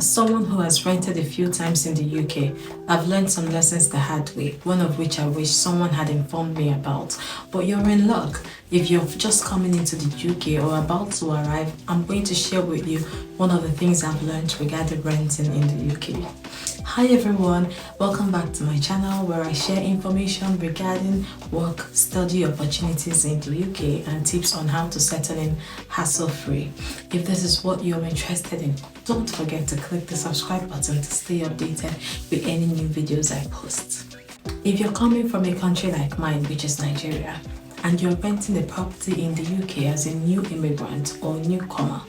As someone who has rented a few times in the UK, I've learned some lessons the hard way, one of which I wish someone had informed me about. But you're in luck. If you're just coming into the UK or about to arrive, I'm going to share with you one of the things I've learned regarding renting in the UK. Hi everyone, welcome back to my channel where I share information regarding work, study opportunities in the UK and tips on how to settle in hassle-free. If this is what you're interested in, don't forget to click the subscribe button to stay updated with any new videos I post. If you're coming from a country like mine, which is Nigeria, and you're renting a property in the UK as a new immigrant or newcomer,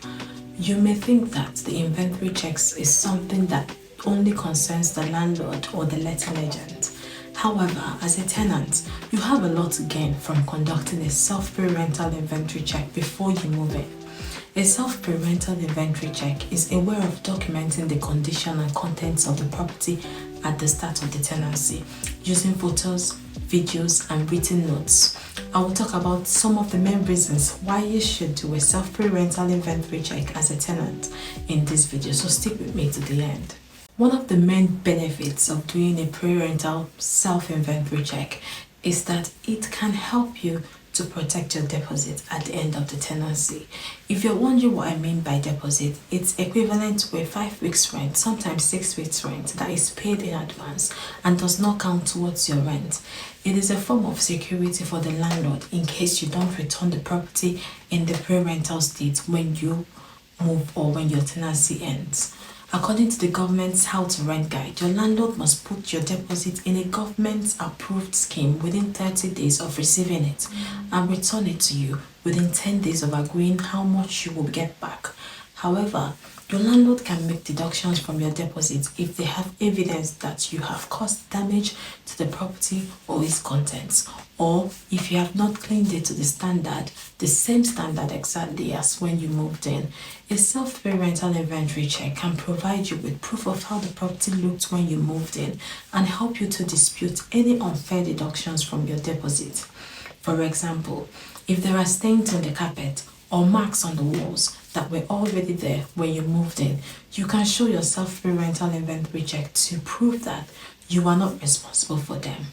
you may think that the inventory checks is something that only concerns the landlord or the letting agent. However, as a tenant, you have a lot to gain from conducting a self-pay rental inventory check before you move in. A self-pay rental inventory check is a way of documenting the condition and contents of the property at the start of the tenancy, using photos, videos, and written notes. I will talk about some of the main reasons why you should do a self-pay rental inventory check as a tenant in this video, so stick with me to the end. One of the main benefits of doing a pre-rental self-inventory check is that it can help you to protect your deposit at the end of the tenancy. If you're wondering what I mean by deposit, it's equivalent to a 5 weeks rent, sometimes 6 weeks rent that is paid in advance and does not count towards your rent. It is a form of security for the landlord in case you don't return the property in the pre-rental state when you move or when your tenancy ends. According to the government's How to Rent Guide, your landlord must put your deposit in a government-approved scheme within 30 days of receiving it and return it to you within 10 days of agreeing how much you will get back. However, your landlord can make deductions from your deposit if they have evidence that you have caused damage to the property or its contents, or if you have not cleaned it to the same standard exactly as when you moved in. A self-pay rental inventory check can provide you with proof of how the property looked when you moved in and help you to dispute any unfair deductions from your deposit. For example, if there are stains on the carpet or marks on the walls that were already there when you moved in, you can show your self-pay rental inventory check to prove that you are not responsible for them.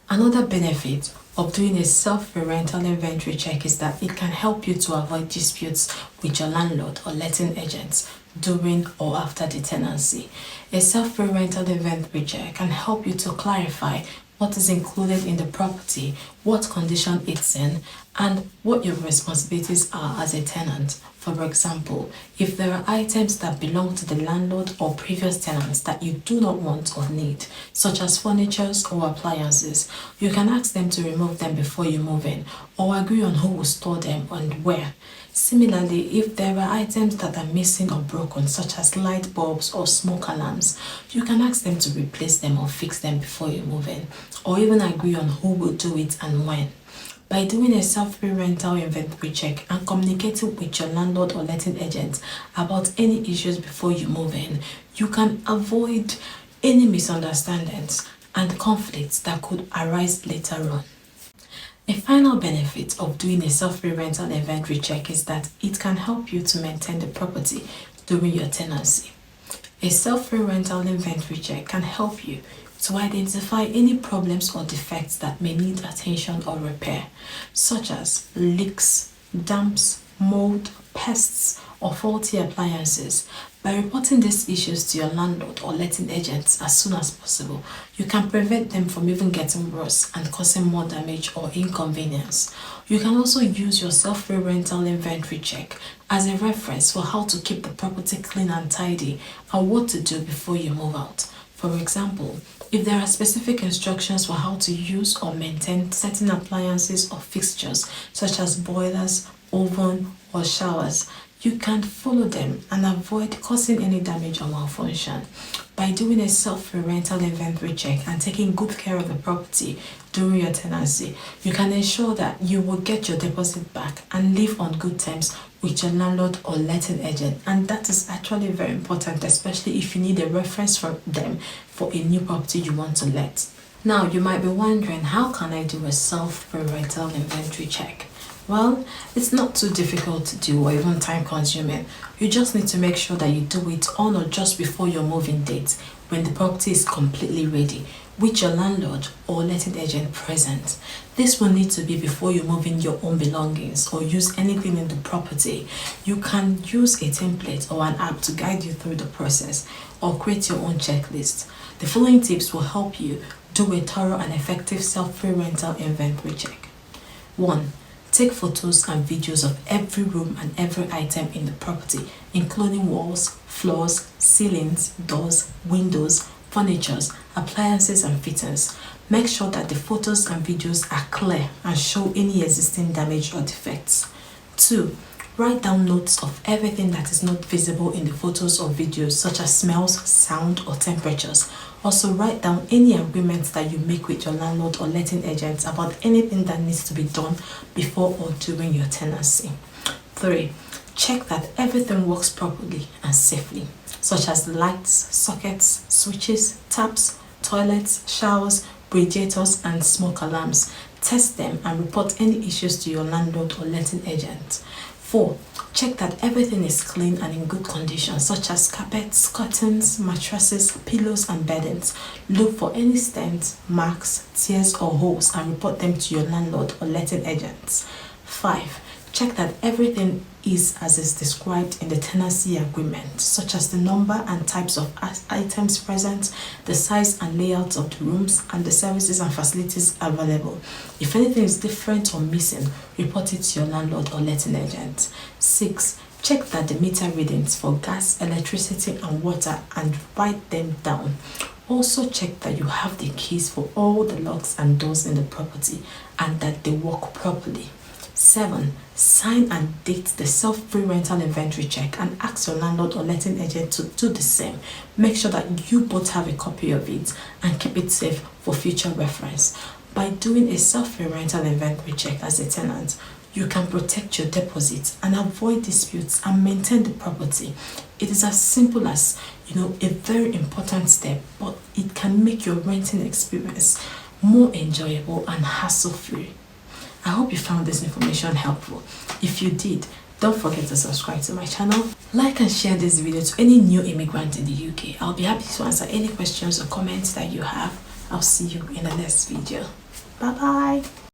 Another benefit of doing a self-pay rental inventory check is that it can help you to avoid disputes with your landlord or letting agents during or after the tenancy. A self-pay rental inventory check can help you to clarify what is included in the property, what condition it's in, and what your responsibilities are as a tenant. For example, if there are items that belong to the landlord or previous tenants that you do not want or need, such as furniture or appliances, you can ask them to remove them before you move in, or agree on who will store them and where. Similarly, if there are items that are missing or broken, such as light bulbs or smoke alarms, you can ask them to replace them or fix them before you move in, or even agree on who will do it and when. By doing a self-pay rental inventory check and communicating with your landlord or letting agent about any issues before you move in, you can avoid any misunderstandings and conflicts that could arise later on. A final benefit of doing a self-pay rental inventory check is that it can help you to maintain the property during your tenancy. A self-pay rental inventory check can help you to identify any problems or defects that may need attention or repair, such as leaks, damps, mold, pests, or faulty appliances. By reporting these issues to your landlord or letting agents as soon as possible, you can prevent them from even getting worse and causing more damage or inconvenience. You can also use your self-pay rental inventory check as a reference for how to keep the property clean and tidy and what to do before you move out. For example, if there are specific instructions for how to use or maintain certain appliances or fixtures, such as boilers, oven, or showers, you can follow them and avoid causing any damage or malfunction. By doing a self-pay rental inventory check and taking good care of the property during your tenancy, you can ensure that you will get your deposit back and live on good terms with your landlord or letting agent. And that is actually very important, especially if you need a reference from them for a new property you want to let. Now, you might be wondering, how can I do a self-pay rental inventory check? Well, it's not too difficult to do or even time consuming. You just need to make sure that you do it on or just before your moving date when the property is completely ready with your landlord or letting agent present. This will need to be before you move in your own belongings or use anything in the property. You can use a template or an app to guide you through the process or create your own checklist. The following tips will help you do a thorough and effective self-free rental inventory check. 1. Take photos and videos of every room and every item in the property, including walls, floors, ceilings, doors, windows, furniture, appliances and fittings. Make sure that the photos and videos are clear and show any existing damage or defects. 2. Write down notes of everything that is not visible in the photos or videos, such as smells, sound, or temperatures. Also, write down any agreements that you make with your landlord or letting agents about anything that needs to be done before or during your tenancy. 3. Check that everything works properly and safely, such as lights, sockets, switches, taps, toilets, showers, radiators, and smoke alarms. Test them and report any issues to your landlord or letting agent. 4. Check that everything is clean and in good condition, such as carpets, curtains, mattresses, pillows, and beddings. Look for any stains, marks, tears, or holes and report them to your landlord or letting agents. 5. Check that everything is as is described in the tenancy agreement, such as the number and types of items present, the size and layout of the rooms, and the services and facilities available. If anything is different or missing, report it to your landlord or letting agent. 6. Check that the meter readings for gas, electricity, and water and write them down. Also check that you have the keys for all the locks and doors in the property and that they work properly. 7. Sign and date the self-free rental inventory check and ask your landlord or letting agent to do the same. Make sure that you both have a copy of it and keep it safe for future reference. By doing a self-free rental inventory check as a tenant, you can protect your deposit and avoid disputes and maintain the property. It is as simple as, a very important step, but it can make your renting experience more enjoyable and hassle-free. I hope you found this information helpful. If you did, don't forget to subscribe to my channel, like and share this video to any new immigrant in the UK. I'll be happy to answer any questions or comments that you have. I'll see you in the next video. Bye bye.